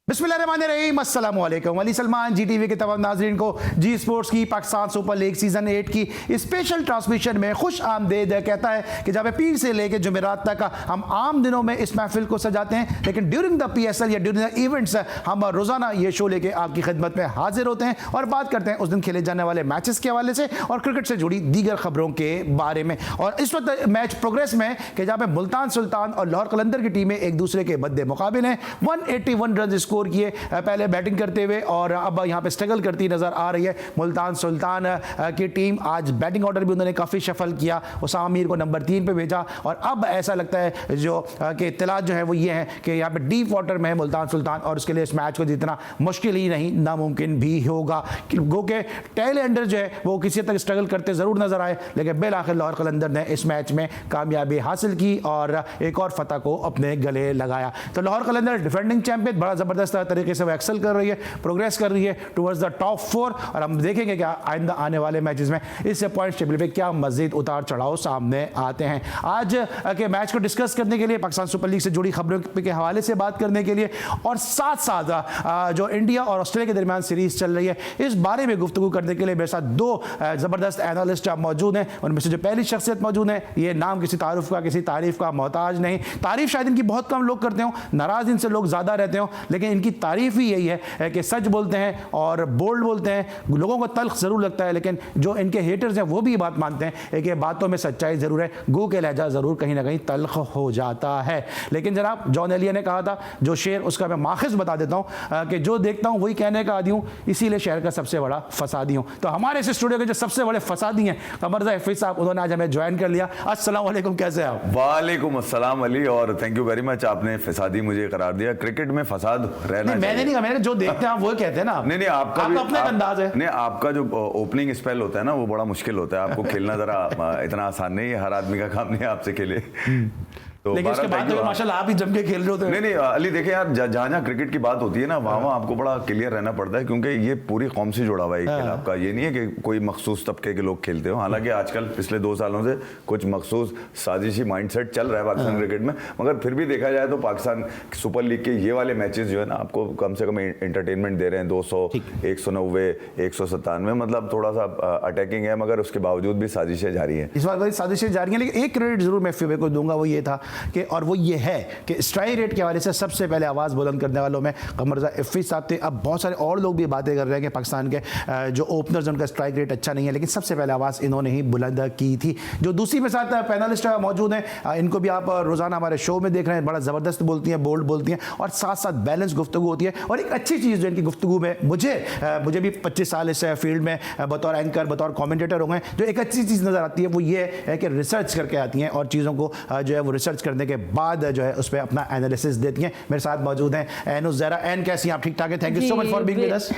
बिस्मिल्लाहिर्रहमानिर्रहीम, अस्सलाम वालेकुम। अली सलमान जी टीवी के तमाम नाज़रीन को जी स्पोर्ट्स की पाकिस्तान सुपर लीग सीज़न 8 की स्पेशल ट्रांसमिशन में खुश आमदेद कहता है कि जब पीर से लेकर जुमेरात तक हम आम दिनों में इस महफिल को सजाते हैं, लेकिन ड्यूरिंग द PSL या ड्यूरिंग द इवेंट्स हम रोज़ाना ये शो लेके आपकी खिदमत में हाजिर होते हैं और बात करते हैं उस दिन खेले जाने वाले मैचेस के हवाले से और क्रिकेट से जुड़ी दीगर खबरों के बारे में। और इस वक्त मैच प्रोग्रेस में कि जहाँ पे मुल्तान सुल्तान और लाहौर कलंदर की टीमें एक दूसरे के बदले मुकाबिल हैं। 181 रन स्कोर किए पहले बैटिंग करते हुए और अब यहाँ पे स्ट्रगल करती नजर आ रही है मुल्तान सुल्तान की टीम। आज बैटिंग ऑर्डर भी उन्होंने काफ़ी शफल किया, उसामा मीर को नंबर 3 पे भेजा और अब ऐसा लगता है जो कि इत्तलात जो है वो ये है कि यहाँ पे डीप वाटर में है मुल्तान सुल्तान और उसके लिए इस मैच को जीतना मुश्किल ही नहीं नामुमकिन भी होगा। गो के टेल एंडर जो है वो किसी तक स्ट्रगल करते ज़रूर नजर आए, लेकिन बिल आखिर लाहौर कलंदर ने इस मैच में कामयाबी हासिल की और एक और फतह को अपने गले लगाया। तो लाहौर कलंदर डिफेंडिंग चैंपियन बड़ा ज़बरदस्त तरीके से वो एक्सेल कर रही है, प्रोग्रेस कर रही है टुवर्ड्स द टॉप 4 और हम देखेंगे क्या आइंदा आने वाले मैचेस में इससे पॉइंट टेबल पे क्या मजीद उतार चढ़ाव सामने आते हैं। आज के मैच को डिस्कस करने के लिए, पाकिस्तान सुपर लीग से जुड़ी खबरों के हवाले से बात करने के लिए और साथ साथ जो इंडिया और ऑस्ट्रेलिया के दरमियान सीरीज चल रही है इस बारे में गुफ्तगू करने के लिए मेरे साथ दो ज़बरदस्त एनालिस्ट मौजूद हैं। उनमें से जो पहली शख्सियत मौजूद है, ये नाम किसी तारुफ का किसी तारीफ का मोहताज नहीं, तारीफ शायद इनकी बहुत कम लोग करते हो, नाराज इनसे लोग ज़्यादा रहते हो, लेकिन इनकी तारीफ ही यही है कि सच बोलते हैं और बोल्ड बोलते हैं। लोगों को तल्ख ज़रूर लगता है, लेकिन जो इनके हेटर्स हैं वो भी बात मानते हैं कि बातों में सच्चाई ज़रूर है, गो के लहजा ज़रूर कहीं ना कहीं तल्ख हो जाता है। लेकिन जनाब जॉन एलिया ने कहा था जो शेर उसका मैं माखिज़ बता देता हूँ कि जो देखता हूँ वही कहने का आदी हूँ, इसीलिए शहर का सबसे बड़ा फसादी हूँ। तो हमारे इस स्टूडियो के जो सबसे बड़े फसादी हैं कमरजा हफीज़ साहब, उन्होंने आज हमें ज्वाइन कर लिया। अस्सलाम वालेकुम, कैसे हैं आप? वालेकुम अस्सलाम अली, और थैंक यू वेरी मच, आपने फसादी मुझे करार दिया। क्रिकेट में फसाद रहना, मैंने नहीं कहा, मैंने जो देखते हैं आप वो कहते हैं ना। नहीं आपका अपना अंदाज है। नहीं, आपका जो ओपनिंग स्पेल होता है ना वो बड़ा मुश्किल होता है, आपको खेलना जरा इतना आसान नहीं है, हर आदमी का काम नहीं है आपसे खेले। तो लेकिन उसके बाद तो माशाल्लाह आप ही जम के खेल रहे होते हैं। नहीं अली देखिए यार, जहाँ क्रिकेट की बात होती है ना वहाँ आपको बड़ा क्लियर रहना पड़ता है, क्योंकि ये पूरी कौम से जुड़ा हुआ है खेल आपका। ये नहीं है कि कोई मखसूस तबके के लोग खेलते हो, हालांकि आजकल पिछले 2 सालों से कुछ मखसूस साजिशी माइंडसेट चल रहा है पाकिस्तान क्रिकेट में, मगर फिर भी देखा जाए तो पाकिस्तान सुपर लीग के ये वाले मैचेस जो है ना आपको कम से कम एंटरटेनमेंट दे रहे हैं। 200, 190, 197, मतलब थोड़ा सा अटैकिंग है, मगर उसके बावजूद भी साजिशें जारी हैं। इस बार साजिशें जारी हैं, लेकिन एक क्रेडिट जरूर मैं FIBA को दूंगा, वो ये था कि और वो ये है कि स्ट्राइक रेट के हवाले से सबसे पहले आवाज़ बुलंद करने वालों में कमरजा हफीज़ साहब थे। अब बहुत सारे और लोग भी बातें कर रहे हैं कि पाकिस्तान के जो ओपनर्स उनका स्ट्राइक रेट अच्छा नहीं है, लेकिन सबसे पहले आवाज़ इन्होंने ही बुलंद की थी। जो दूसरी में साथ पैनलिस्ट मौजूद हैं, इनको भी आप रोज़ाना हमारे शो में देख रहे हैं, बड़ा ज़बरदस्त बोलती हैं, बोल्ड बोलती हैं और साथ साथ बैलेंस गुफ्तगू होती है। और एक अच्छी चीज़ जो इनकी गुफ्तगू में मुझे भी 25 साल इस फील्ड में बतौर एंकर बतौर कॉमेंटेटर हो गए, जो एक अच्छी चीज़ नज़र आती है वो ये है कि रिसर्च करके आती हैं और चीज़ों को जो है वो रिसर्च करने के बाद जो है उस पर अपना एनालिसिस देती हैं। मेरे साथ मौजूद हैं एन ज़रा। एन कैसी हैं आप? ठीक ठाक है, thank you so much for being with us.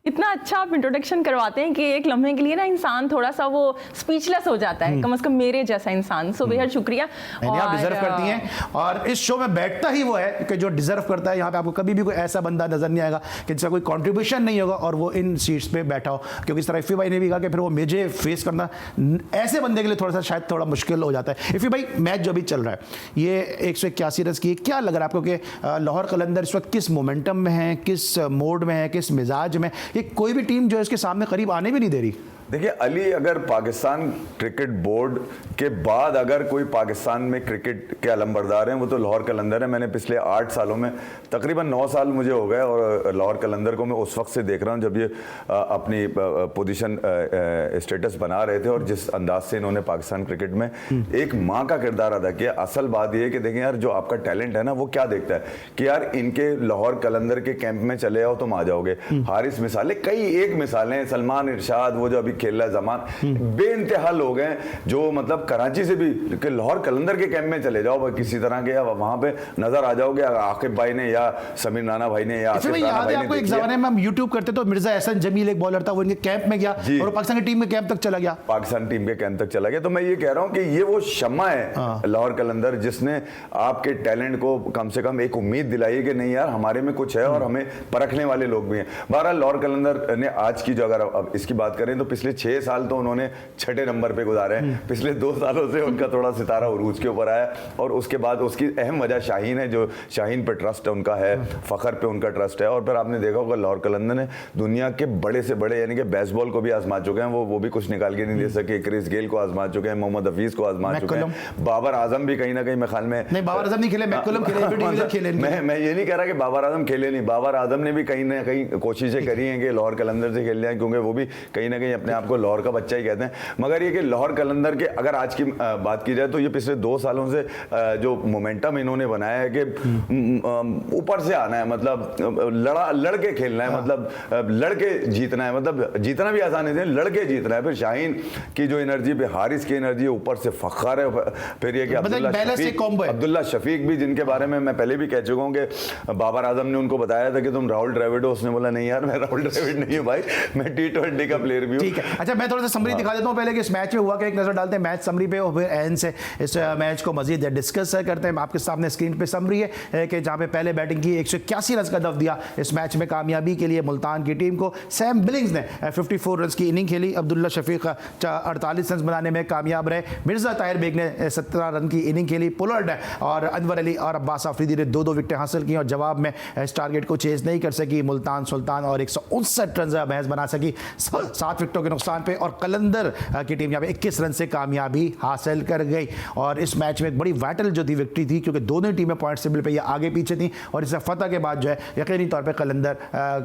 इतना अच्छा आप इंट्रोडक्शन करवाते हैं कि एक लम्हे के लिए ना इंसान थोड़ा सा वो स्पीचलेस हो जाता है, कम से कम मेरे जैसा इंसान। सो बेहद शुक्रिया। आप डिजर्व करती हैं और इस शो में बैठता ही वो है कि जो डिजर्व करता है। यहाँ पे आपको कभी भी कोई ऐसा बंदा नजर नहीं आएगा कि जिसका कोई कंट्रीब्यूशन नहीं होगा और वो इन सीट्स पे बैठा हो, क्योंकि इस तरह इफ़ी भाई ने भी कहा कि फिर वो मुझे फेस करना ऐसे बंदे के लिए थोड़ा सा शायद थोड़ा मुश्किल हो जाता है। इफ़ी भाई, मैच जो भी चल रहा है ये 181 रन की, क्या लग रहा है आपको कि लाहौर कलंदर इस वक्त किस मोमेंटम में है, किस मोड में है, किस मिजाज में? ये कोई भी टीम जो है इसके सामने करीब आने भी नहीं दे रही। देखिए अली, अगर पाकिस्तान क्रिकेट बोर्ड के बाद अगर कोई पाकिस्तान में क्रिकेट के अलंबरदार हैं वो तो लाहौर कलंदर है। मैंने पिछले 8 सालों में तकरीबन 9 साल मुझे हो गए और लाहौर कलंदर को मैं उस वक्त से देख रहा हूँ जब ये अपनी पोजीशन स्टेटस बना रहे थे और जिस अंदाज से इन्होंने पाकिस्तान क्रिकेट में एक माँ का किरदार अदा किया। असल बात यह है कि देखें यार, जो आपका टैलेंट है ना वो क्या देखता है कि यार इनके लाहौर कलंदर के कैंप में चले आओ तुम आ जाओगे। हारिस मिसालें, कई एक मिसालें, सलमान इरशाद, वो जो अभी खेल रहा है जमान। बेइंतहा लोग हैं जो मतलब कराची से भी कि लाहौर कलंदर के कैंप में चले जाओ किसी तरह के, या वहां पे नजर आ जाओगे आकिब भाई ने या समीर नाना भाई ने या आसिफ राना भाई ने। आपको एक जमाने में हम यूट्यूब करते तो मिर्जा एहसन जमील एक बॉलर था, वो इनके कैंप में गया और पाकिस्तान की टीम में कैंप तक चला गया, पाकिस्तान टीम के कैंप तक चला गया। तो मैं ये कह रहा हूं कि ये वो शम्मा है लाहौर कलंदर जिसने आपके टैलेंट को कम से कम एक उम्मीद दिलाई है कि नहीं यार हमारे में कुछ है और हमें परखने वाले लोग भी हैं। बहरहाल लाहौर कलंदर ने आज की जो अगर अब इसकी बात करें तो पिछले 6 साल तो उन्होंने 6ठे नंबर पे गुजारे हैं। पिछले 2 सालों से उनका थोड़ा सितारा उरूज के ऊपर आया और उसके बाद उसकी अहम वजह शाहीन है, जो शाहीन पे ट्रस्ट उनका है, फखर पे उनका ट्रस्ट है। और फिर आपने देखा होगा लाहौर कलंदर ने दुनिया के बड़े से बड़े यानी कि बेसबॉल को भी आजमा चुके हैं, वो भी कुछ निकाल के नहीं दे सके। क्रिस गेल को आजमा चुके हैं, मोहम्मद हफीज को आजमा चुके हैं, बाबर आजम भी कहीं ना कहीं मैं ख्याल में नहीं, बाबर आजम नहीं खेले, मैककलम खेले। मैं ये नहीं कह रहा कि बाबर आजम खेले नहीं, बाबर आजम ने भी कहीं ना कहीं कोशिशें करी हैं कि लाहौर कलंदर से खेल जाए, क्योंकि वो भी कहीं ना कहीं अपने आप को लाहौर का बच्चा ही कहते हैं। मगर ये कि लाहौर कलंदर के अगर आज की बात की जाए तो ये पिछले 2 सालों से जो मोमेंटम इन्होंने बनाया है कि ऊपर से आना है, मतलब लड़के खेलना है, मतलब लड़के जीतना है, मतलब जीतना भी आसान है, लड़के जीतना है। फिर शाहीन की जो एनर्जी, हारिस की एनर्जी, ऊपर से फखर है, फिर ये कि अब्दुल्ला शफीक भी, जिनके बारे में मैं पहले भी कह चुका हूं कि बाबर आजम ने उनको बताया था कि तुम राहुल द्रविड़ हो, उसने बोला नहीं यार मैं राहुल द्रविड़ नहीं हूं भाई, मैं T20 का प्लेयर भी हूं। ठीक है, अच्छा मैं थोड़ा सा समरी दिखा देता हूं पहले कि इस मैच में हुआ क्या, एक नजर डालते हैं मैच समरी पे और फिर एन से इस मैच को मजीद डिस्कस करते हैं। आपके सामने स्क्रीन पे समरी है कि जहां पे पहले बैटिंग की 181 रन का दफ दिया इस मैच में कामयाबी के लिए मुल्तान की टीम को। सैम बिलिंग्स ने 54 रन की इनिंग खेली, अब्दुल्ला शफीक 48 रन बनाने में कामयाब रहे, मिर्जा ताहिर बेग ने 17 रन की इनिंग खेली, पोलार्ड और अनवर अली और अब्बास आफरीदी ने 2-2 विकेटें हासिल की और जवाब में इस टारगेट को चेज नहीं कर सकी मुल्तान सुल्तान और 159 रन महज बना सकी 7 विकेटों के नुकसान पे, और कलंदर की टीम यहाँ पे 21 रन से कामयाबी हासिल कर गई। और इस मैच में एक बड़ी वाइटल जो थी विक्ट्री थी, क्योंकि दोनों टीमें पॉइंट टेबल पे ये आगे पीछे थी और इस फतह के बाद जो है यकीनी तौर पे कलंदर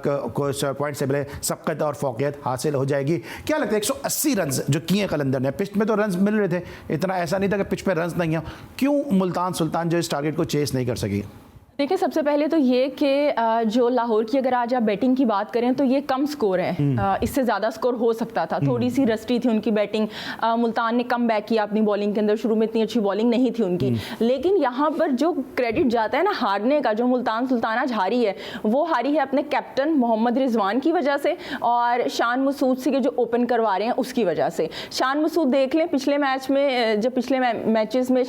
को पॉइंट टेबल सबकत और फौकियत हासिल हो जाएगी। क्या लगता है 180 रन जो किए कलंदर ने, पिच में तो रन मिल रहे थे, इतना ऐसा नहीं था कि पिच पे रन नहीं है, क्यों मुल्तान सुल्तान जो इस टारगेट को चेस नहीं कर सकी? देखिए सबसे पहले तो ये कि जो लाहौर की अगर आज आप बैटिंग की बात करें तो ये कम स्कोर है, इससे ज़्यादा स्कोर हो सकता था, थोड़ी सी रस्टी थी उनकी बैटिंग। मुल्तान ने कम बैक किया अपनी बॉलिंग के अंदर, शुरू में इतनी अच्छी बॉलिंग नहीं थी उनकी, लेकिन यहाँ पर जो क्रेडिट जाता है ना हारने का, जो मुल्तान सुल्तान आज हारी है वो हारी है अपने कैप्टन मोहम्मद रिजवान की वजह से और शान मसूद से जो ओपन करवा रहे हैं उसकी वजह से। शान मसूद देख लें पिछले मैच में, जब पिछले मैचेस में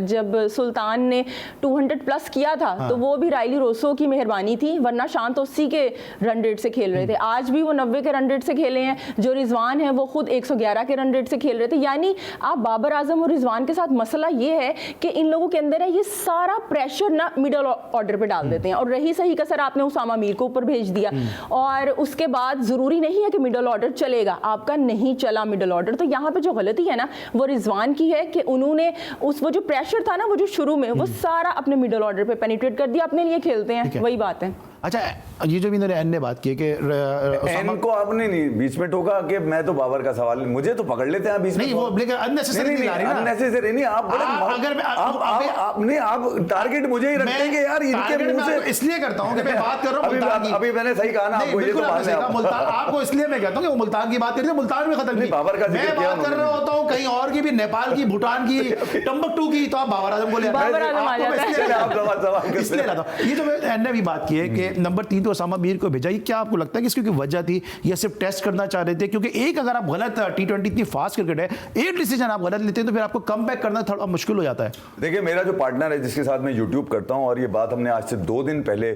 जब सुल्तान ने 200 प्लस किया था तो वो भी राइली रोसो की मेहरबानी थी, वरना शान तो 80 के रन रेट से खेल रहे थे। आज भी वो 90 के रन रेट से खेले हैं, जो रिजवान है वो खुद 111 के रन रेट से खेल रहे थे। यानी आप बाबर आजम और रिजवान के साथ मसला ये है कि इन लोगों के अंदर है ये सारा प्रेशर ना मिडल ऑर्डर पे डाल देते हैं, और रही सही कसर आपने उसामा मीर को ऊपर भेज दिया और उसके बाद जरूरी नहीं है कि मिडल ऑर्डर चलेगा, आपका नहीं चला मिडल ऑर्डर। तो यहाँ पे जो गलती है ना वो रिजवान की है कि उन्होंने वो जो प्रेशर था ना वो जो शुरू में वो सारा अपने मिडल ऑर्डर पे पेनिट्रेट कर दिया, अपने लिए खेलते हैं, वही बात है। अच्छा ये जो भी एन ने बात की कि एन को आपने नहीं बीच में टोका कि मैं तो बाबर का सवाल नहीं, मुझे तो पकड़ लेते हैं बीच में, नहीं वो लेकिन अननेसेसरी नहीं, अननेसेसरी नहीं, आप अगर आप टारगेट मुझे ही रखेंगे यार इनके मुंह से, इसलिए करता हूं कि मैं बात कर रहा हूं मुल्तान की। अभी मैंने सही कहा ना आपको, ये तो बात है मुल्तान आपको इसलिए मैं कहता हूं कि वो मुल्तान की बात कर रहे थे, मुल्तान में खत्म की, बाबर का मैं बात कर रहा होता हूं कहीं और की भी, नेपाल की, भूटान की, टम्बकटू की, तो आप बाबर आजम को ले इसलिए लाता हूं। ये जो एन ने भी बात की है कि नंबर 3 तो उसामा मीर को भेजा, ये क्या आपको लगता है कि इसकी कोई वजह थी या सिर्फ टेस्ट करना चाह रहे थे? क्योंकि एक अगर आप गलत T20 इतनी फास्ट क्रिकेट है, एक डिसीजन आप गलत लेते हैं तो फिर आपको कम बैक करना थोड़ा मुश्किल हो जाता है। देखिए मेरा जो पार्टनर है जिसके साथ मैं यूट्यूब करता हूं, और ये बात हमने आज से 2 दिन पहले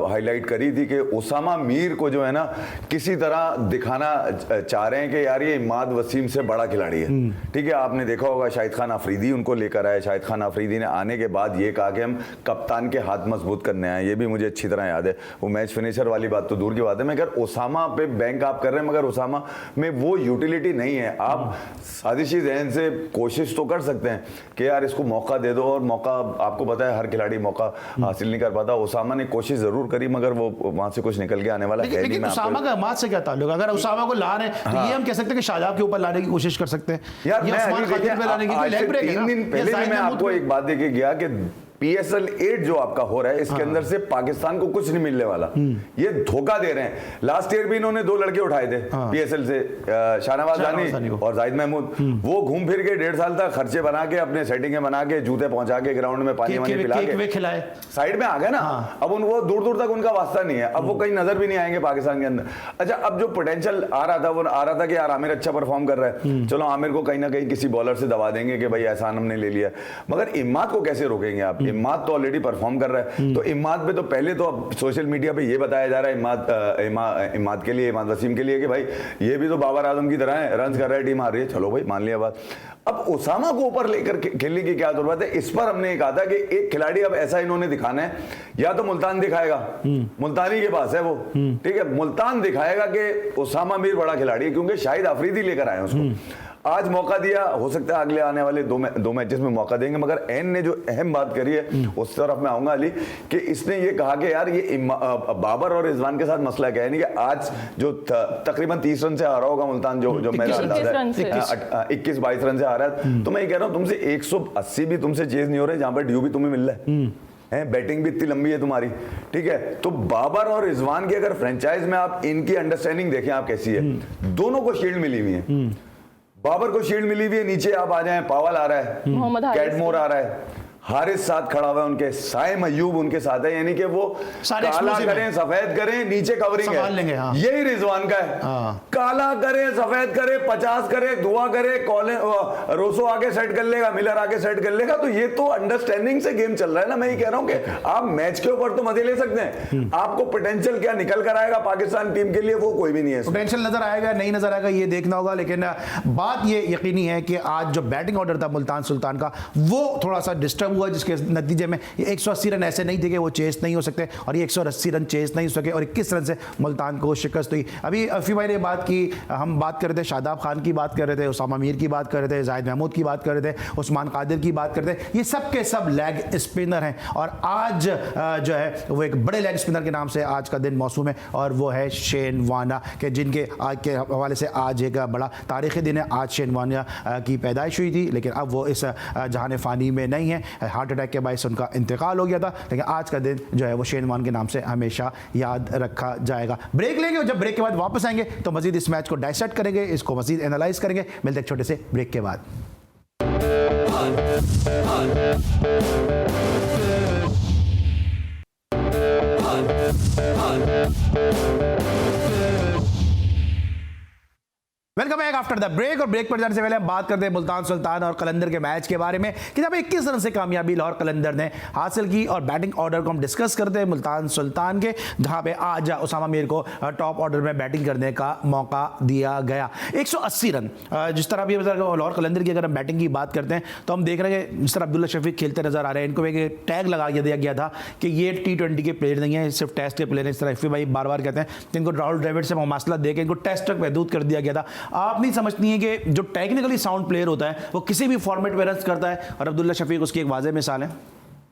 हाईलाइट करी थी कि उसामा मीर को जो है ना किसी तरह दिखाना चाह रहे हैं कि यार ये इमाद वसीम से बड़ा खिलाड़ी है। ठीक है, आपने देखा होगा शाहिद खान अफरीदी उनको लेकर आए, शाहिद खान अफरीदी ने आने के बाद ये कहा कि हम कप्तान के हाथ मजबूत करने आए, ये भी मुझे अच्छी तरह याद है। वो मैच फिनिशर वाली बात तो दूर की बात है, मगर उसामा पे बैंक आप कर रहे हैं, मगर उसामा में वो यूटिलिटी नहीं है। आप साजिशी जहन से कोशिश तो कर सकते हैं कि यार इसको मौका दे दो, और मौका आपको पता है हर खिलाड़ी मौका हासिल नहीं कर पाता। उसामा ने कोशिश जरूर करी मगर वो वहां से कुछ निकल के आने वाला है नहीं। उसामा का अहमद से क्या ताल्लुक? अगर उसामा को ला रहे हैं तो ये हम कह सकते हैं कि शादाब के ऊपर लाने की कोशिश कर सकते हैं यार। 3 दिन पहले मैं आपको एक बात देके गया कि PSL 8 जो आपका हो रहा है इसके अंदर से पाकिस्तान को कुछ नहीं मिलने वाला, ये धोखा दे रहे हैं। लास्ट ईयर भी इन्होंने 2 लड़के उठाए थे PSL से, शाहनवाज जानी और जाहिद महमूद, वो घूम फिर के 1.5 साल तक खर्चे बना के अपने सेटिंगें बना के जूते पहुंचा के ग्राउंड में पानी वानी पिला के खिलाए, साइड में आ गए ना। अब उनको दूर दूर तक उनका वास्ता नहीं है, अब वो कहीं नजर भी नहीं आएंगे पाकिस्तान के अंदर। अच्छा, अब जो पोटेंशियल आ रहा था वो आ रहा था कि यार आमिर अच्छा परफॉर्म कर रहा है, चलो आमिर को कहीं ना कहीं किसी बॉलर से दबा देंगे कि भाई एहसान हमने ले लिया, मगर इम्माद को कैसे रोकेंगे आप? इम्माद तो ऑलरेडी परफॉर्म कर रहा है, तो इम्माद पे तो पहले तो अब सोशल मीडिया पे ये बताया जा रहा है इम्माद के लिए, इमाद वसीम के लिए कि भाई ये भी तो बाबर आजम की तरह है, रन कर रहा है, टीम आ रही है, चलो भाई मान लिया बात। अब उसामा को ऊपर लेकर खेलने की क्या जरूरत है? इस पर हमने कहा था कि एक खिलाड़ी अब ऐसा इन्होंने दिखाना है, या तो मुल्तान दिखाएगा, मुल्तानी के पास है वो, ठीक है, मुल्तान दिखाएगा कि उसामा मीर बड़ा खिलाड़ी है, क्योंकि शाहिद अफरीदी लेकर आए उसको। आज मौका दिया, हो सकता है अगले आने वाले दो मैचेस में मौका देंगे, मगर एन ने जो अहम बात करी है उस तरफ मैं आऊंगा अली, कि इसने ये कहा कि यार ये बाबर और रिजवान के साथ मसला क्या है, नहीं कि आज जो तकरीबन 30 रन से आ रहा होगा मुल्तान, जो मेरा अंदाजा है 21-22 रन से आ रहा है, तो मैं ये कह रहा हूँ तुमसे 180 भी तुमसे चेज नहीं हो रहे, जहां पर ड्यू भी तुम्हें मिल रहा है, बैटिंग भी इतनी लंबी है तुम्हारी, ठीक है। तो बाबर और रिजवान की अगर फ्रेंचाइज में आप इनकी अंडरस्टैंडिंग देखें आप कैसी है, दोनों को शील्ड मिली हुई है, बाबर को शील्ड मिली हुई है, नीचे आप आ जाएं, पावल आ रहा है, कैटमोर आ रहा है, हारिस साथ खड़ा हुआ है उनके, साइम अयूब उनके साथ है, यानी कि वो काला करें सफेद करें नीचे कवरिंग है, हाँ। यही रिजवान का है, काला करे सफेद करे 50 करे दुआ करे, रोसो आके सेट कर लेगा, मिलर आके सेट कर लेगा, तो ये तो अंडरस्टैंडिंग से गेम चल रहा है ना। मैं ये कह रहा हूं कि आप मैच के ऊपर तो मजे ले सकते हैं, आपको पोटेंशियल क्या निकल कर आएगा पाकिस्तान टीम के लिए वो कोई भी नहीं है। पोटेंशियल नजर आएगा नहीं नजर आएगा ये देखना होगा, लेकिन बात ये यकीनी है कि आज जो बैटिंग ऑर्डर था मुल्तान सुल्तान का वो थोड़ा सा डिस्टर्ब हुआ, जिसके नतीजे में ये 180 रन ऐसे नहीं थे कि वो चेस नहीं हो सकते, और ये 180 रन चेस नहीं हो सके, और 21 रन से मुल्तान को शिकस्त हुई। अभी अफी भाई ने बात की, हम बात कर रहे थे शादाब खान की बात कर रहे थे, उसामा मीर की बात कर रहे थे, जाहिद महमूद की बात कर रहे थे, उस्मान कादिर की बात कर रहे थे, ये सब के सब लेग स्पिनर हैं, और आज जो है वो एक बड़े लेग स्पिनर के नाम से आज का दिन मौसूम है, और वो है शेन वार्न के, जिनके आज के हवाले से आज एक बड़ा तारीखी दिन है। आज शेन वार्न की पैदाइश हुई थी, लेकिन अब वो इस जहान फ़ानी में नहीं है, हार्ट अटैक के बायस उनका इंतकाल हो गया था, लेकिन आज का दिन जो है वो शेन वार्न के नाम से हमेशा याद रखा जाएगा। ब्रेक लेंगे, और जब ब्रेक के बाद वापस आएंगे तो मजीद इस मैच को डाइसेक्ट करेंगे, इसको मजीद एनालाइज करेंगे। मिलते एक छोटे से ब्रेक के बाद। Welcome back after the break. और ब्रेक पर जाने से पहले हम बात करते हैं मुल्तान सुल्तान और कलंदर के मैच के बारे में कि जब 21 रन से कामयाबी लाहौर कलंदर ने हासिल की, और बैटिंग ऑर्डर को हम डिस्कस करते हैं मुल्तान सुल्तान के, जहां पे आज उसामा मीर को टॉप ऑर्डर में बैटिंग करने का मौका दिया गया। 180 रन, जिस तरह भी लाहौर कलंदर की अगर हम बैटिंग की बात करते हैं तो हम देख रहे हैं जिस तरह अब्दुल्ला शफीक खेलते नजर आ रहे हैं, इनको एक टैग लगा दिया गया था कि ये T20 के प्लेयर नहीं है, सिर्फ टेस्ट के प्लेयर हैं। इस तरह भाई बार बार कहते हैं, इनको राहुल द्रविड़ से मुमासला देकर इनको टेस्ट तक महदूद कर दिया गया था। आप नहीं समझती हैं कि जो टेक्निकली साउंड प्लेयर होता है वो किसी भी फॉर्मेट में रन करता है, और अब्दुल्ला शफीक उसकी एक वाज़ेह मिसाल है।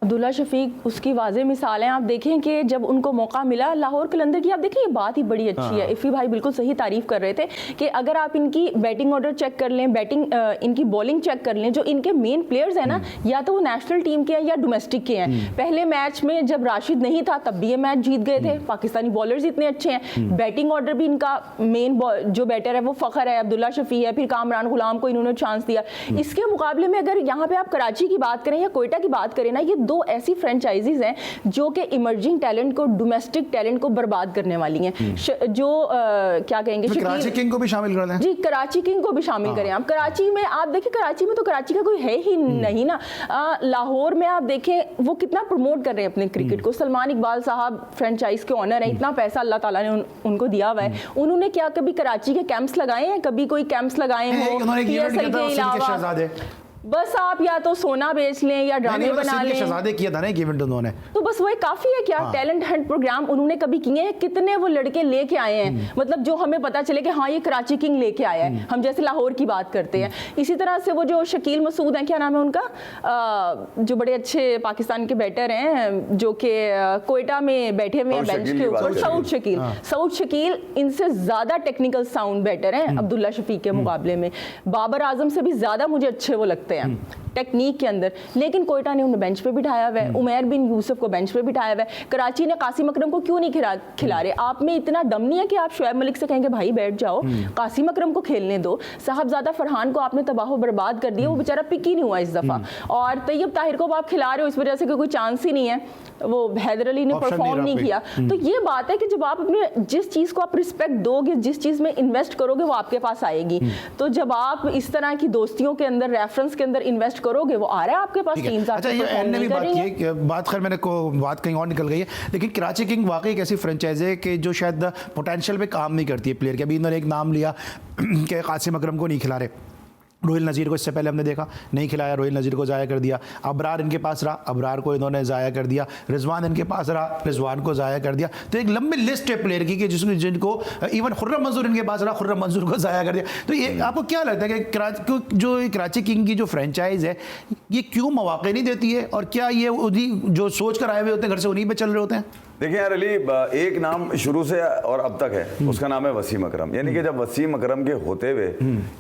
अब्दुल्ला शफीक उसकी वाज़ेह मिसाल हैं। आप देखें कि जब उनको मौका मिला लाहौर कलंदर की, आप देखें ये बात ही बड़ी अच्छी है। इफ़ी भाई बिल्कुल सही तारीफ कर रहे थे कि अगर आप इनकी बैटिंग ऑर्डर चेक कर लें, बैटिंग इनकी बॉलिंग चेक कर लें, जो इनके मेन प्लेयर्स हैं ना, या तो वो नेशनल टीम के हैं या डोमेस्टिक के हैं। पहले मैच में जब राशिद नहीं था तब भी ये मैच जीत गए थे। पाकिस्तानी बॉलर्स इतने अच्छे हैं, बैटिंग ऑर्डर भी इनका मेन जो बैटर है वो फ़खर है, अब्दुल्ला शफी है, फिर कामरान गुलाम को इन्होंने चांस दिया। इसके मुकाबले में अगर यहाँ पे आप कराची की बात करें या कोयटा की बात करें ना, ये दो ऐसी फ्रेंचाइजीज हैं जो कि इमर्जिंग टैलेंट को, डोमेस्टिक टैलेंट को बर्बाद करने वाली हैं। जो क्या कहेंगे, कराची किंग को भी शामिल कर दें। जी, कराची किंग को भी शामिल करें आप। कराची में आप देखिए, कराची में तो कराची का कोई है ही नहीं ना। लाहौर में आप देखें वो कितना प्रमोट कर रहे हैं अपने क्रिकेट को। सलमान इकबाल साहब फ्रेंचाइज के ऑनर हैं, इतना पैसा अल्लाह ताला ने उनको दिया हुआ है। उन्होंने क्या कभी कराची के कैंप्स लगाए हैं? कभी कोई कैंप्स लगाए हैं PSL के अलावा? बस आप या तो सोना बेच लें या ड्रामे बना लें। शहजादे किया था ना एक इवेंट उन्होंने, तो बस वही काफी है क्या? टैलेंट हंट प्रोग्राम उन्होंने कभी किए हैं? कितने वो लड़के लेके आए हैं, मतलब जो हमें पता चले कि हाँ ये कराची किंग लेके आया है। हम जैसे लाहौर की बात करते हैं, इसी तरह से वो जो शकील मसूद हैं, क्या नाम है उनका, जो बड़े अच्छे पाकिस्तान के बैटर हैं, जो कि कोयटा में बैठे हुए हैं बेंच के ऊपर, सऊद शकील इनसे ज्यादा टेक्निकल साउंड बैटर हैं अब्दुल्ला शफीक के मुकाबले में। बाबर आजम से भी ज्यादा मुझे अच्छे वो लगते हैं टेक्निक के अंदर, लेकिन कोयटा ने उन्हें बेंच पे बिठाया हुआ है, उमैर बिन यूसुफ को बेंच पे बिठाया हुआ है, कराची ने कासिम अकरम को क्यों नहीं खिला रहे? आप में इतना दम नहीं है कि आप शुएब मलिक से कहेंगे भाई बैठ जाओ, कासिम अकरम को खेलने दो। साहबजादा फरहान को आपने तबाह बर्बाद कर दिया, वो बेचारा पिक ही नहीं हुआ इस दफा, और तैयब ताहिर को आप खिला रहे हो इस वजह से कि कोई चांस ही नहीं है, वो हैदर अली ने परफॉर्म नहीं किया। तो ये बात है कि जब आप अपने जिस चीज को आप रिस्पेक्ट दोगे, जिस चीज में इन्वेस्ट करोगे, वो आपके पास आएगी। तो जब आप इस तरह की दोस्तियों के अंदर, रेफरेंस के अंदर इन्वेस्ट करोगे, वो आ रहा है आपके पास, टीम्स अच्छा, ये एंड ने भी बात की है, बात खैर मैंने को बात कहीं और निकल गई है, लेकिन कराची किंग वाकई एक ऐसी फ्रेंचाइज है कि जो शायद पोटेंशियल पे काम नहीं करती है प्लेयर के। अभी इन्होंने एक नाम लिया कि कासिम अकरम को नहीं खिला रहे, रोहिल नज़ीर को इससे पहले हमने देखा नहीं खिलाया, रोहिल नज़ीर को ज़ाया कर दिया। अबरार इनके पास रहा, अबरार को इन्होंने ज़ाया कर दिया। रिजवान इनके पास रहा, रिजवान को ज़ाया कर दिया। तो एक लंबी लिस्ट है प्लेयर की कि जिनको इवन खुर्रम मंजूर इनके पास रहा, खुर्रम मंजूर को ज़ाया कर दिया। तो ये आपको क्या लगता है कि जो कराची किंग की जो फ्रेंचाइज है ये क्यों मौके नहीं देती है, और क्या ये उन्हीं जो सोच कर आए हुए होते हैं घर से उन्हीं पर चल रहे होते हैं? देखिए यार अली, एक नाम शुरू से और अब तक है, उसका नाम है वसीम अकरम। यानी कि जब वसीम अकरम के होते हुए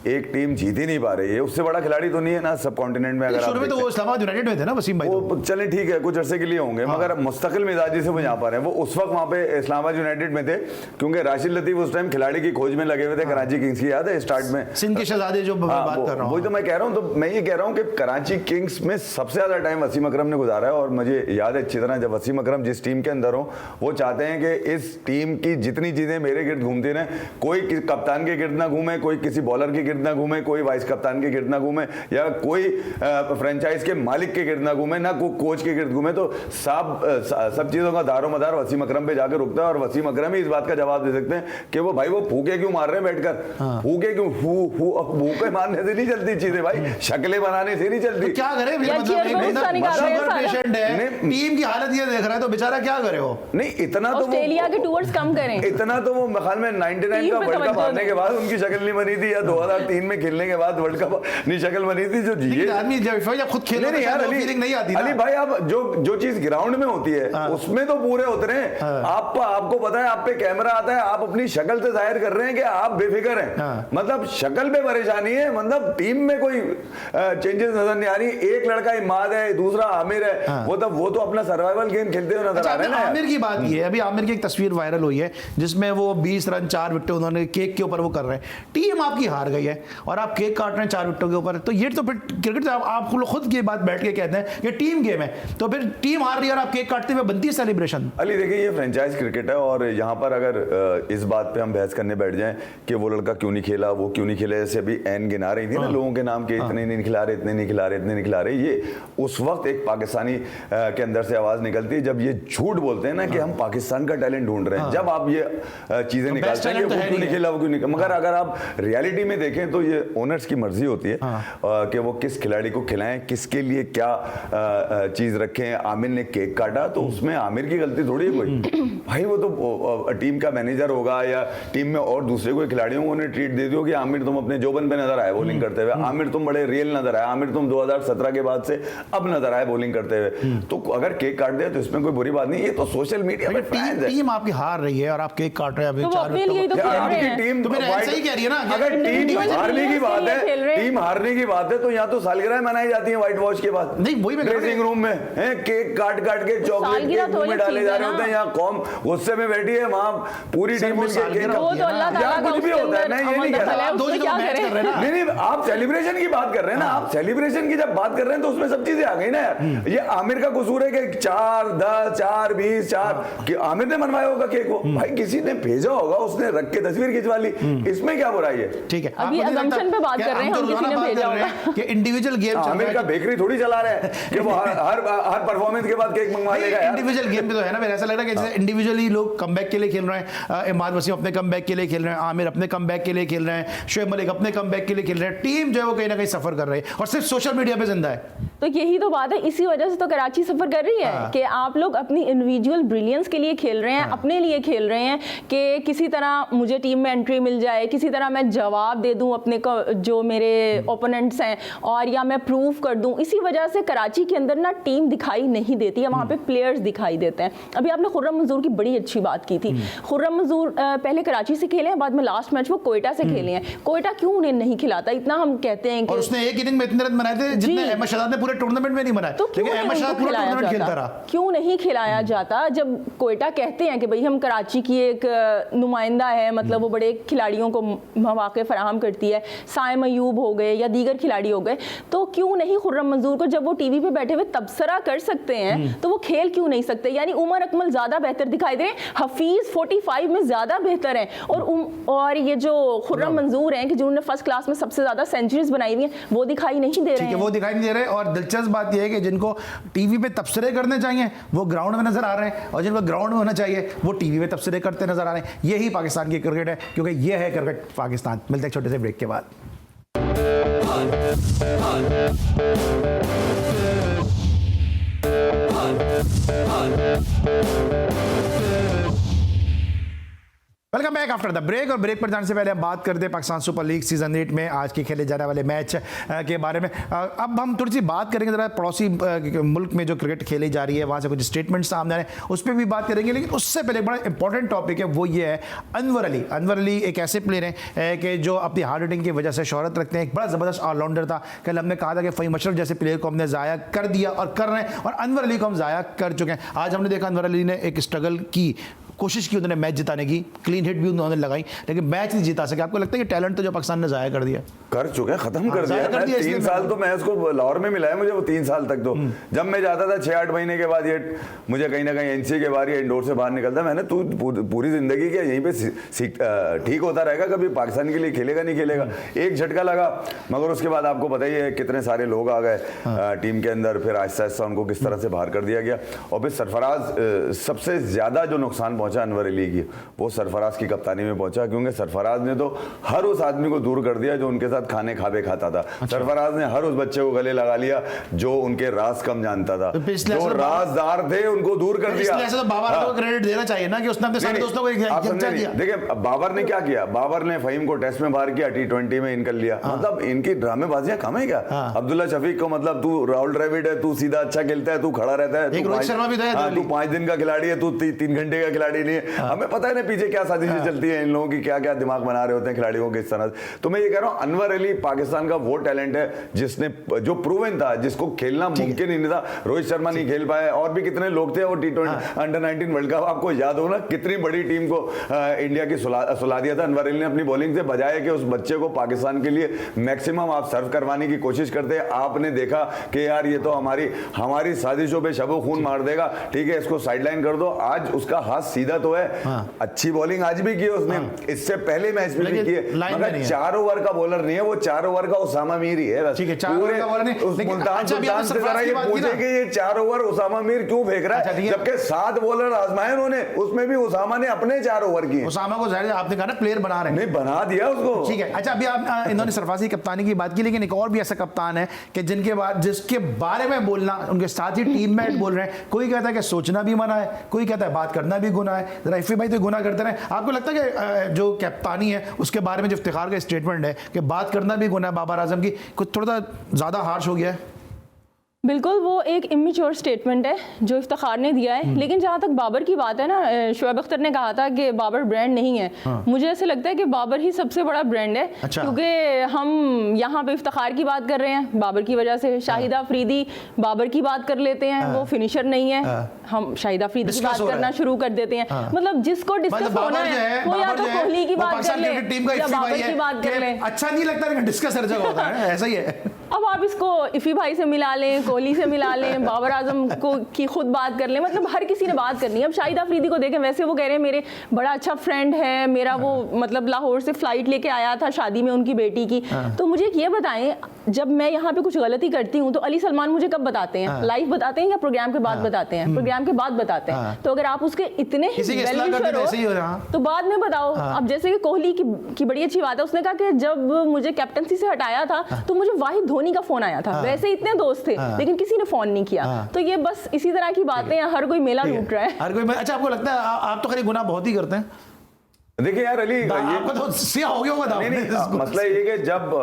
एक टीम जीत ही नहीं पा रही है, उससे बड़ा खिलाड़ी तो नहीं है ना सब कॉन्टिनेंट में। अगर शुरू में तो वो इस्लामाबाद यूनाइटेड में थे ना वसीम भाई, वो चले ठीक है कुछ अरसे के लिए होंगे, मगर मुस्तकिल मिजाजी से वो यहाँ पर है। वो उस वक्त वहाँ पे इस्लामाबाद यूनाइटेड में थे क्योंकि राशिद लतीफ उस टाइम खिलाड़ी की खोज में लगे हुए थे कराची किंग्स की, याद है स्टार्ट में सिंध के शहजादे जो बात कर रहा हूँ, वही तो मैं कह रहा हूँ। तो मैं ये कह रहा हूँ कि कराची किंग्स में सबसे ज्यादा टाइम वसीम अकरम ने गुजारा है, और मुझे याद है अच्छी तरह जब वसीम अकरम जिस टीम के अंदर हो, वो चाहते हैं कि इस टीम की जितनी चीजें मेरे गिर्द घूमती रहे, कोई कप्तान के गिर्द ना घूमे, कोई किसी बॉलर के गिर्द ना घूमे, कोई वाइस कप्तान के गिर्द ना घूमे, या कोई फ्रेंचाइज के मालिक के गिर्द ना घूमे, ना कोई कोच के गिर्द घूमे। तो सब चीजों का दारो मदार वसीम अकरम पे जाकर रुकता है, और वसीम अकरम ही इस बात का जवाब दे सकते हैं कि वो भाई वो फूके क्यों मार रहे हैं बैठकर, फूके क्यों, फूके मारने से नहीं चलती चीजें भाई, शक्लें बनाने से नहीं चलती। क्या करे पेशेंट है, टीम की हालत ये देख रहा है तो बेचारा क्या करे हो। नहीं इतना ऑस्ट्रेलिया के टूर्स कम करें, इतना तो वो ख्याल में 99 का वर्ल्ड कप हारने के बाद उनकी शक्ल नहीं बनी थी, या 2003 में खेलने के बाद वर्ल्ड कप नहीं शक्ल बनी थी। जो ये आदमी जब खुद खेले नहीं यार फीलिंग नहीं आती अली भाई, आप जो चीज ग्राउंड में होती है उसमें तो पूरे उतरे हैं। आपको पता है, आप पे कैमरा आता है, आप अपनी शक्ल से जाहिर कर रहे हैं कि आप बेफिक्र हैं, मतलब शक्ल पे परेशानी है, मतलब टीम में कोई चेंजेस नजर नहीं आ रही। एक लड़का इमाद है, दूसरा आमिर है, वो तो अपना सर्वाइवल गेम खेलते हुए नजर आ रहे हैं ना। आमिर की बात ये है, अभी आमिर की एक तस्वीर वायरल हुई है जिसमें वो 20 रन 4 विकेट उन्होंने केक के ऊपर वो कर रहे हैं, टीम आपकी हार गई है और आप केक काट रहे हैं 4 विकेटों के ऊपर। तो ये तो फिर क्रिकेट से आप खुद ये बात बैठ के कहते हैं कि टीम गेम है, तो फिर टीम हार रही है और आप केक काटते हुए बनती है सेलिब्रेशन। अली देखिए, ये फ्रेंचाइज क्रिकेट है, और यहाँ पर अगर इस बात पे हम बहस करने बैठ जाएं कि वो लड़का क्यों नहीं खेला, वो क्यों नहीं खेला, जैसे अभी एन गिना रही थी ना लोगों के नाम के, इतने नहीं खिला रहे, इतने नहीं खिला रहे, इतने नहीं खिला रहे, ये उस वक्त एक पाकिस्तानी के अंदर से आवाज निकलती है जब ये झूठ बोलते हैं ना कि हम पाकिस्तान का टैलेंट ढूंढ रहे हैं। जब आप ये चीजें निकालते हैं कि वो क्यों नहीं खेला, वो क्यों नहीं, मगर अगर आप रियलिटी में देखें तो ये ओनर्स की मर्जी होती है कि वो किस खिलाड़ी को खिलाएं, किसके लिए क्या चीज रखें। आमिर ने केक काटा तो उसमें आमिर की गलती थोड़ी है कोई, भाई वो तो टीम का मैनेजर होगा या टीम में और दूसरे कोई खिलाड़ी होंगे, उन्हें ट्रीट दे दियो कि आमिर तुम अपने जोबन पे नजर आए बॉलिंग करते हुए, आमिर तुम बड़े रियल नजर आए, आमिर तुम 2017 के बाद से अब नजर आए बॉलिंग करते हुए। तो अगर केक काट दिया तो इसमें कोई बुरी बात नहीं, ये तो सोशल मीडिया पे टीम आपकी हार रही है और आप केक काट रहे हैं। टीम तो सही कह रही है ना, अगर टीम हारने की बात है, टीम हारने की बात है तो यहाँ तो सालगिरह मनाई जाती है व्हाइट वॉश के बाद, नहीं वही ड्रेसिंग रूम में है, केक काट के चॉकलेट केक मुंह में डाले जा रहे होते हैं, यहाँ कौम गुस्से में बैठी है, वहाँ पूरी टीम मिलकर केक, कुछ भी होता है। मैं ये नहीं कह रहा, नहीं आप सेलिब्रेशन की बात कर रहे हैं ना, आप सेलिब्रेशन की जब बात कर रहे हैं तो उसमें सब चीजें आ गई ना यार। ये आमिर का कसूर है कि 4, 10, 4, 20, 4 कि आमिर ने मनवाया होगा केक को, भाई किसी ने भेजा होगा, उसने रख के तस्वीर खिंचवा ली, इसमें क्या बुराई है? ठीक है, अभी असम्पशन पे बात कर रहे हैं, हम किसी ने भेजा होगा कि इंडिविजुअल गेम आमिर का बेकरी थोड़ी चला रहा है कि वो हर परफॉर्मेंस के बाद केक मंगवा लेगा। इंडिविजुअल गेम पे तो है ना, मेरा ऐसा लग रहा है कि जैसे इंडिविजुअली लोग कमबैक के लिए खेल रहे हैं, इमाद वसीम अपने कमबैक के लिए खेल रहे हैं, आमिर अपने कमबैक के लिए खेल रहे हैं, शुएब मलिक अपने कमबैक के लिए खेल रहे हैं, टीम जो है वो कहीं ना कहीं सफर कर रही है और सिर्फ सोशल मीडिया पे जिंदा है। तो यही तो बात है, इसी वजह से तो कराची सफर कर रही है कि आप लोग अपनी इंडिविजुअल ब्रिलियंस के लिए खेल रहे हैं, अपने लिए खेल रहे हैं कि किसी तरह मुझे टीम में एंट्री मिल जाए, किसी तरह मैं जवाब दे दूं अपने को जो मेरे ओपोनेंट्स हैं, और या मैं प्रूव कर दूं। इसी वजह से कराची के अंदर ना टीम दिखाई नहीं देती है, वहाँ पे प्लेयर्स दिखाई देते हैं। अभी आपने खुर्रम मंजूर की बड़ी अच्छी बात की थी। खुर्रम मंजूर पहले कराची से खेले हैं, बाद में लास्ट मैच वो कोयटा से खेले हैं। कोयटा क्यों उन्हें नहीं खिलाता? इतना हम कहते हैं कि और उसने एक इनिंग में इतने रन बनाए थे जितने अहमद शहजाद ने पूरे टूर्नामेंट में नहीं बनाए, तो लेकिन अहमद शहजाद पूरा टूर्नामेंट खेलता रहा। क्यों नहीं खिलाया जाता? जब कोयटा कहते हैं कि भाई हम कराची की एक नुमाइंदा है, मतलब वो बड़े खिलाड़ियों को मौके फराहम करती है, साइम अयूब हो गए या दीगर खिलाड़ी हो गए, तो क्यों नहीं खुर्रम मंजूर को, जब वो टीवी पे बैठे हुए तबसरा कर सकते हैं, तो वो खेल क्यों नहीं सकते? यानी उमर अकमल ज्यादा बेहतर दिखाई दे रहे हैं, हफीज 45 में ज्यादा बेहतर है, और ये जो खुर्रम मंजूर हैं कि जिन्होंने फर्स्ट क्लास में सबसे ज्यादा सेंचुरीज बनाई हुई हैं, वो दिखाई नहीं दे रहे हैं। वो दिखाई नहीं दे रहे। और दिलचस्प बात यह है कि जिनको टीवी पे तबसरे करने चाहिए वो ग्राउंड में नजर आ रहे हैं, और जिनको ग्राउंड में होना चाहिए वो टीवी पे तबसरे करते नजर आ रहे हैं। यही पाकिस्तान की क्रिकेट है, क्योंकि ये है क्रिकेट पाकिस्तान। मिलते हैं छोटे से ब्रेक के बाद। Welcome back after the break. और ब्रेक पर जाने से पहले हम बात करते हैं पाकिस्तान सुपर लीग सीजन 8 में आज के खेले जाने वाले मैच के बारे में। अब हम थोड़ी सी बात करेंगे जरा पड़ोसी मुल्क में जो क्रिकेट खेली जा रही है, वहाँ से कुछ स्टेटमेंट सामने आ रहे हैं, उस पर भी बात करेंगे। लेकिन उससे पहले बड़ा इंपॉर्टेंट टॉपिक है, वो ये है अनवर अली। अनवर अली एक ऐसे प्लेयर हैं कि जो अपनी हार्ड हिटिंग की वजह से शोहरत रखते हैं। एक बड़ा ज़बरदस्त ऑलराउंडर था। कल हमने कहा था कि फ़हीम अशरफ जैसे प्लेयर को हमने ज़ाया कर दिया और कर रहे हैं, और अनवर अली को हम ज़ाया कर चुके हैं। आज हमने देखा अनवर अली ने एक स्ट्रगल की, कोशिश की उन्होंने मैच जिताने की, क्लीन हिट भी उन्होंने लगाई, लेकिन मैच नहीं जिता सके। आपको लगता है कि टैलेंट तो जो पाकिस्तान ने ज़ाया कर दिया? कर चुके हैं, खत्म कर दिया। 3 साल तो मैं उसको लाहौर में मिला है मुझे, वो 3 साल तक तो जब मैं जाता था 6-8 महीने के बाद ये मुझे कहीं ना कहीं एनसीए के बाहर या इंडोर से बाहर निकलता, मैंने तू पूरी जिंदगी क्या यहीं पे ठीक होता रहेगा, कभी पाकिस्तान के लिए खेलेगा नहीं खेलेगा। एक झटका लगा, मगर उसके बाद आपको पता ही है कितने सारे लोग आ गए टीम के अंदर, फिर आहिस्ता आहिस्ता उनको किस तरह से बाहर कर दिया गया। और फिर सरफराज, सबसे ज्यादा जो नुकसान पहुंचा अनवर अली की, वो सरफराज की कप्तानी में पहुंचा, क्योंकि सरफराज ने तो हर उस आदमी को दूर कर दिया जो उनके साथ खाने खाबे खाता था। सरफराज ने हर उस बच्चे को गले लगा लिया जो उनके राज कम जानता था, जो राजदार थे उनको दूर कर दिया। तो बाबर को क्रेडिट देना चाहिए ना कि उसने अपने सारे दोस्तों को जज्बा दिया। देखिए बाबर ने क्या किया, बाबर ने फहीम को टेस्ट में बाहर किया, T20 में इनकर लिया। मतलब इनकी ड्रामेबाजियां कम है क्या? अब्दुल्ला शफीक को, मतलब तू राहुल द्रविड़ है, तू सीधा अच्छा खेलता है, तू खड़ा रहता है, तू 5 दिन का खिलाड़ी है, तू 3 घंटे का खिलाड़ी नहीं है। हमें पता है ना पीछे क्या साजिशें चलती है इन लोगों की, क्या क्या दिमाग बना रहे होते हैं खिलाड़ियों के इस तरह। तो मैं ये कह रहा हूँ अनवर अली पाकिस्तान का वो टैलेंट है जिसने, जो प्रूवन था, जिसको खेलना मुमकिन ही नहीं था। रोहित शर्मा नहीं खेल पाए, और भी कितने लोग थे। वो T20 अंडर 19 वर्ल्ड कप आपको याद हो ना, कितनी बड़ी टीम को इंडिया की सुला दिया था। अनवर अली ने अपनी बॉलिंग से बजाय कि उस बच्चे को पाकिस्तान के लिए मैक्सिमम आप सर्व करवाने की कोशिश करते, आपने देखा कि यार ये तो हमारी साजिशों पे शबो खून मार देगा, ठीक है इसको साइडलाइन कर दो। आज उसका हाथ सीधा तो है, अच्छी बॉलिंग आज भी की उसने, इससे पहले मैच में भी की है, मगर 4 ओवर का बॉलर नहीं है वो, 4 ओवर का उसामा मीर ही है बस। ठीक है, 4 ओवर का बॉलर नहीं। मुल्तान सुल्तान से जरा ये पूछे कि ये 4 ओवर उसामा मीर क्यों फेंक रहा है, जबकि 7 बॉलर आजमाए उन्होंने, उसमें भी उसामा ने अपने 4 ओवर किए। उसामा को जाहिर आपने कहा ना प्लेयर बना रहे हैं, नहीं बना दिया उसको। ठीक है, अच्छा अभी आप इन्होंने सरफराज की कप्तानी की बात की, लेकिन एक और भी ऐसा कप्तान है कि जिसके बारे में बोलना उनके साथ ही टीममेट बोल रहे हैं। कोई कहता है कि सोचना भी मना है, कोई कहता है बात करना भी गुनाह है। जरा इफ़ी भाई तो गुनाह करते रहे। आपको लगता है कि जो कप्तानी है उसके बारे में जो इफ्तिखार का स्टेटमेंट है कि बात करना भी गुनाह बाबर आजम की, कुछ थोड़ा ज़्यादा हार्श हो गया है? बिल्कुल, वो एक इमेच्योर स्टेटमेंट है जो इफ्तिखार ने दिया है। लेकिन जहाँ तक बाबर की बात है ना, शोएब अख्तर ने कहा था कि बाबर ब्रांड नहीं है। मुझे ऐसे लगता है कि बाबर ही सबसे बड़ा ब्रांड है। अच्छा। क्योंकि हम यहाँ पे इफ्तिखार की बात कर रहे हैं बाबर की वजह से। शाहिदा अफरीदी बाबर की बात कर लेते हैं, वो फिनिशर नहीं है, हम शाहिदा अफरीदी की बात करना शुरू कर देते हैं। मतलब जिसको डिस्कस होना है वो या तो कोहली की बात कर ले या बाबर की बात कर ले। अच्छा नहीं लगता लेकिन डिस्कस हर जगह होता है, ऐसा ही है। अब आप इसको इफ़ी भाई से मिला लें, कोहली से मिला लें, बाबर आजम को की खुद बात कर लें, मतलब हर किसी ने बात करनी है। अब शाहिदा अफरीदी को देखें, वैसे वो कह रहे हैं मेरे बड़ा अच्छा फ्रेंड है मेरा, वो मतलब लाहौर से फ्लाइट लेके आया था शादी में उनकी बेटी की। तो मुझे ये बताएं, जब मैं यहाँ पे कुछ गलती करती हूँ तो अली सलमान मुझे कब बताते हैं? लाइव बताते हैं या प्रोग्राम के बाद बताते हैं? प्रोग्राम के बाद बताते हैं। तो अगर आप उसके इतने तो बाद में बताओ। अब जैसे कि कोहली की बड़ी अच्छी बात है, उसने कहा कि जब मुझे कैप्टनसी से हटाया था तो मुझे वाहिद धोनी का फोन आया था, वैसे इतने दोस्त थे लेकिन किसी ने फोन नहीं किया। तो ये बस इसी तरह की बातें हैं, हर कोई मेला लूट रहा है, हर कोई। अच्छा, आपको लगता है आप तो खाली गुनाह बहुत ही करते हैं? देखिए यार अली, आपका तो सिया हो गया होगा। नहीं, मसला ये कि जब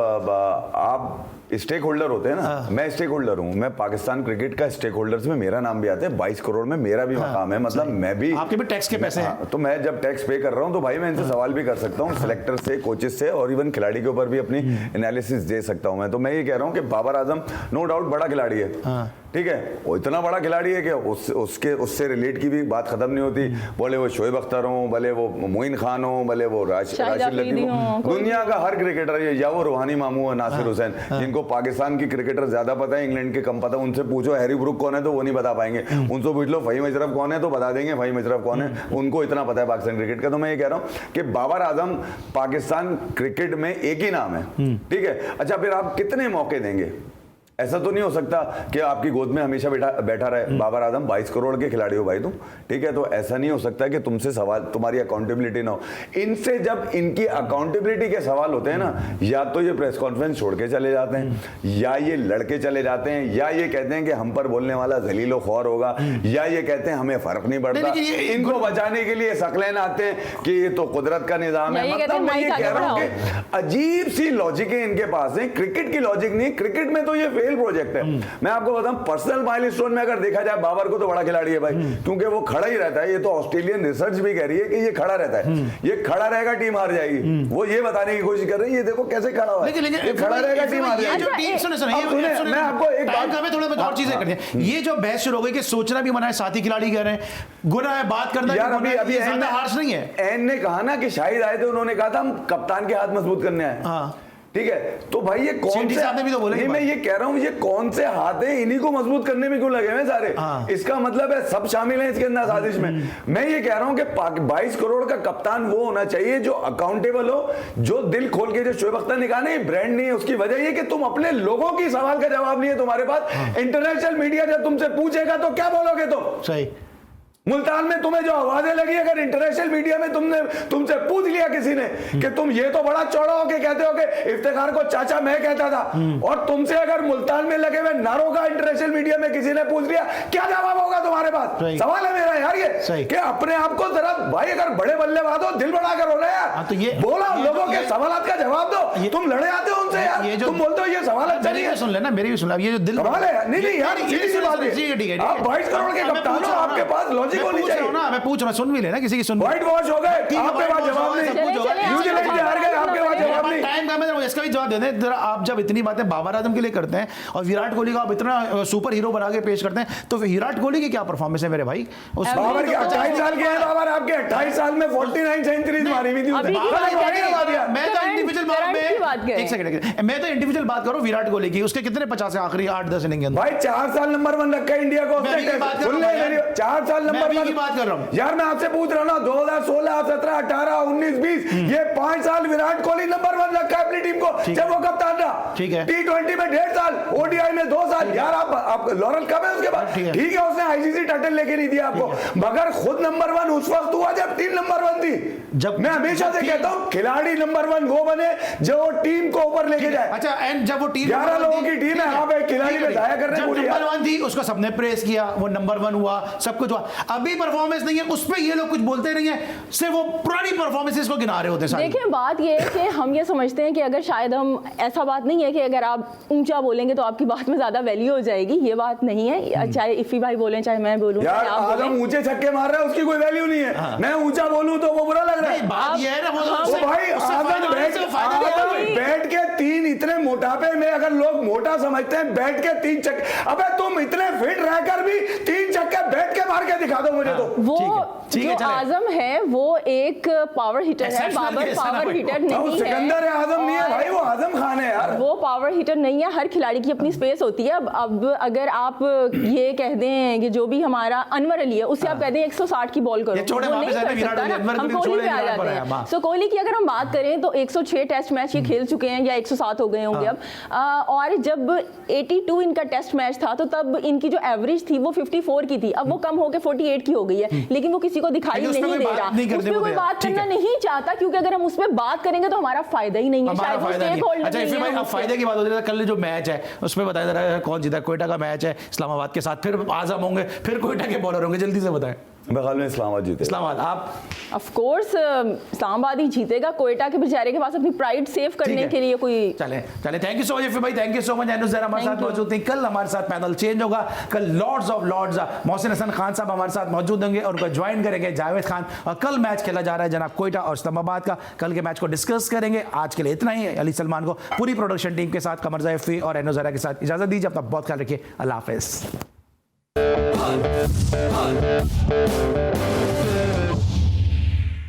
आप स्टेक होल्डर होते हैं ना, मैं स्टेक होल्डर हूँ, मैं पाकिस्तान क्रिकेट का स्टेक होल्डर्स में मेरा नाम भी आता है, 22 करोड़ में मेरा भी मकाम है, मतलब मैं भी, आपके भी टैक्स के पैसे हैं। तो मैं जब टैक्स पे कर रहा हूँ तो भाई मैं इनसे सवाल भी कर सकता हूँ, सिलेक्टर से, कोचेस से, और इवन खिलाड़ी के ऊपर भी अपनी एनालिसिस दे सकता हूँ मैं। तो मैं ये कह रहा हूँ कि बाबर आजम नो डाउट बड़ा खिलाड़ी है, ठीक है, वो इतना बड़ा खिलाड़ी है कि उससे रिलेट की भी बात खत्म नहीं होती, बोले वो शोएब अख्तर हो, भले वो मोइन खान हो, भले वो राशिद लतीफ हो, दुनिया का हर क्रिकेटर है, या वो रूहानी मामू है, नासिर हुसैन, जिनको पाकिस्तान की क्रिकेटर ज्यादा पता है, इंग्लैंड के कम पता है। उनसे पूछो हैरी ब्रूक कौन है तो वो नहीं बता पाएंगे, उनसे पूछ लो फहीम अशरफ कौन है तो बता देंगे फहीम अशरफ कौन है, उनको इतना पता है पाकिस्तान क्रिकेट का। तो मैं ये कह रहा हूँ कि बाबर आजम पाकिस्तान क्रिकेट में एक ही नाम है, ठीक है। अच्छा, फिर आप कितने मौके देंगे? ऐसा तो नहीं हो सकता कि आपकी गोद में हमेशा बैठा रहे बाबर आजम। 22 करोड़ के खिलाड़ी हो भाई तुम, ठीक है, तो ऐसा नहीं हो सकता कि तुमसे सवाल, तुम्हारी अकाउंटेबिलिटी ना हो। इनसे जब इनकी अकाउंटेबिलिटी के सवाल होते हैं ना, या तो ये प्रेस कॉन्फ्रेंस छोड़ के चले जाते हैं, या ये लड़के चले जाते हैं, या ये कहते हैं कि हम पर बोलने वाला जलीलो ख्वार होगा, या ये कहते हैं हमें फर्क नहीं पड़ता। इनको बचाने के लिए शकलें आते हैं कि ये तो कुदरत का निजाम है। मतलब मैं ये कह रहा हूँ कि अजीब सी लॉजिक है इनके पास है, क्रिकेट की लॉजिक नहीं। क्रिकेट में तो ये फेल प्रोजेक्ट है। मैं आपको बताऊं, पर्सनल माइलस्टोन में अगर देखा जाए, बाबर को तो बड़ा खिलाड़ी है भाई, क्योंकि वो खड़ा ही रहता है। ये तो ऑस्ट्रेलियन रिसर्च भी कह रही है कि ये खड़ा रहता है, ये खड़ा रहेगा टीम हार जाएगी। वो ये बताने की कोशिश कर रही है, ये देखो कैसे खड़ा हुआ है, ये खड़ा रहेगा टीम हार जाएगी। मैं आपको एक बात, थोड़ा और चीजें करनी है। ये जो बहस शुरू हो गई कि सोचना भी मना है, साथी खिलाड़ी कह रहे हैं गुनाह है, बात करना यार अभी ज्यादा हार्श नहीं है। एन ने कहा ना कि शाहिद आए थे, उन्होंने कहा था हम कप्तान के हाथ मजबूत करने आए, ठीक है। तो भाई ये कौन से, भी तो बोले, मैं ये कह रहा हूं, ये कौन से हाथ हैं, इन्हीं को मजबूत करने में क्यों लगे हुए सारे? इसका मतलब है सब शामिल हैं इसके अंदर साजिश में। मैं ये कह रहा हूं कि 22 करोड़ का कप्तान वो होना चाहिए जो अकाउंटेबल हो, जो दिल खोल के, जो शोएब अख्तर ने कहा नहीं ब्रांड नहीं है, उसकी वजह ये कि तुम अपने लोगों की सवाल का जवाब नहीं है तुम्हारे पास। इंटरनेशनल मीडिया जब तुमसे पूछेगा तो क्या बोलोगे तुम? सही। मुल्तान में तुम्हें जो आवाजें लगी, अगर इंटरनेशनल मीडिया में तुमसे पूछ लिया किसी ने कि तुम ये तो बड़ा चौड़ा होके कहते हो कि इफ्तिखार को चाचा मैं कहता था, और तुमसे अगर मुल्तान में लगे हुए नारों का इंटरनेशनल मीडिया में किसी ने पूछ लिया, क्या जवाब होगा तुम्हारे पास? सवाल है मेरा यार ये कि अपने आप को जरा भाई, अगर बड़े बल्लेबाज हो, दिल बढ़ाकर हो रहे यार, तो ये बोला लोगों के सवाल का जवाब दो। तुम लड़े आते हो उनसे यार, तुम बोलते हो ये सवाल अच्छा नहीं है। सुन लेना, मेरी भी सुन, ये जो दिल सवाल है, नहीं यार, आप 22 करोड़ के कप्तान हो, आपके पास लॉजिक होनी चाहिए ना। मैं पूछ रहा, सुन भी लेना, किसी की सुन। व्हाइट वॉश हो गए, आपके पास जवाब नहीं, न्यूजीलैंड से हार गए, आपके पास जवाब नहीं। टाइम का मैं इसका भी जवाब दे दें जरा। आप जब इतनी बातें बाबर आजम के लिए करते हैं और विराट कोहली को आप इतना सुपर हीरो बना के पेश करते हैं, तो विराट कोहली की क्या परफॉर्मेंस है मेरे भाई? बाबर के 28 साल के हैं बाबर, आपके 28 साल में 49 सेंचुरीज मारी हुई थी। मैं तो इंडिविजुअल बात कर रहा हूं विराट कोहली की। उसके कितने 50 है आखिरी 8-10 इनिंग के अंदर? भाई 4 साल नंबर 1 रखा है इंडिया को, 4 साल नंबर 1 की बात कर रहा हूं यार। मैं आपसे पूछ रहा हूं ना, 2016, 17, 18, 19, 20 ये 5 साल विराट कोहली नंबर 1 रखा है अपनी टीम को, जब वो कप्तान था। ठीक है। T20 में 1.5 साल, ODI में 2 साल। यार आप लॉरेंस कब है उसके बाद? ठीक है, उसने ICC टाइटल लेके नहीं दिया आपको, मगर खुद नंबर 1 उस वक्त हुआ जब टीम नंबर 1 थी। जब मैं हमेशा से कहता हूं खिलाड़ी नंबर 1 वो बने जो टीम को ऊपर लेके जाए। अच्छा, एंड जब वो टीम 11 लोगों की टीम है, आप एक खिलाड़ी में जाया कर रहे हैं। नंबर 1 थी, उसको सबने प्रेस किया, वो नंबर 1 हुआ, सब कुछ हुआ। अभी परफॉर्मेंस नहीं है, उस पे ये लोग कुछ बोलते नहीं है, सिर्फ वो पुरानी परफॉर्मेंसेस को गिना रहे होते हैं। देखिए, बात ये है कि हम ये समझते हैं कि अगर शायद हम, ऐसा बात नहीं है कि अगर आप ऊंचा बोलेंगे तो आपकी बात में ज्यादा वैल्यू हो जाएगी, ये बात नहीं है। चाहे इफी भाई बोले, चाहे मैं बोलूं, यार आदम ऊंचे छक्के मार रहा है, उसकी कोई वैल्यू नहीं है। मैं ऊंचा बोलूं तो वो बुरा लग रहा है। बात ये है ना, वो भाई आदम बैठ के 3 इतने मोटापे में, अगर लोग मोटा समझते हैं, बैठ के 3 छक्के, अबे तुम इतने फिट रहकर भी 3 छक्के बैठ के मार के दिखा दो मुझे। तो वो जो आजम है वो एक पावर हिटर है, बाबर पावर हिटर नहीं है। सिकंदर है, आजम नहीं है भाई, वो आजम खान है यार। वो पावर हिटर नहीं है। हर खिलाड़ी की अपनी स्पेस होती है। अब अगर आप ये कह दें कि जो भी हमारा अनवर अली है, उससे आप कह दें 160 की बॉल करो, छोड़े, वो वापस नहीं आते कर विराट सकता कोहली, ना, अनवर हम को कोहली छोड़े, पे आ विराट पर जाते आया, हैं। वाह। सो कोहली की अगर हम बात करें तो 106 टेस्ट मैच ये खेल चुके हैं या 107 हो गए होंगे अब, और जब 82 इनका टेस्ट मैच था तो तब इनकी जो एवरेज थी वो 54 की थी, अब वो कम होकर 48 की हो गई है, लेकिन वो किसी को दिखाई लेकिन उस पे नहीं कोई दे बात रहा, नहीं करने उस पे को कोई तैयार। बात ठीक करना है। नहीं चाहता, क्योंकि अगर हम उस पर बात करेंगे तो हमारा फायदा ही नहीं है, हमारा शायद वो फायदा नहीं स्टेक है। होल्डर अच्छा नहीं इफी है भाई, अब हमसे। फायदे की बात हो रही है, कल जो मैच है उसमें बताया जा रहा है कौन जीता, कोयटा का मैच है इस्लामाबाद के साथ, फिर आजम होंगे, फिर कोयटा के बॉलर होंगे, जल्दी से बताएं। मेरे ख्याल में इस्लामाबाद जीते। इस्लामाबाद, आप? ऑफ कोर्स इस्लामाबाद ही जीतेगा, कोयटा के बेचारे के पास अपनी प्राइड सेव ठीक करने है। के लिए कोई। चले चले, थैंक यू सो मच इफी भाई, थैंक यू सो मच। एनुस जरा हमारे Thank साथ you. मौजूद थे, कल हमारे साथ पैनल चेंज होगा, कल lords of lords Mohsin Hasan Khan साहब हमारे साथ मौजूद होंगे और उनको ज्वाइन करेंगे जावेद खान, और कल मैच खेला जा रहा है जनाब कोयटा और इस्लामाबाद का, कल के मैच को डिस्कस करेंगे। आज के लिए इतना ही, अली सलमान को पूरी प्रोडक्शन टीम के साथ, कमर ज़ैफ़ी और एनुस जरा के साथ इजाजत दीजिए, अपना बहुत ख्याल रखिए, अल्लाह हाफिज़।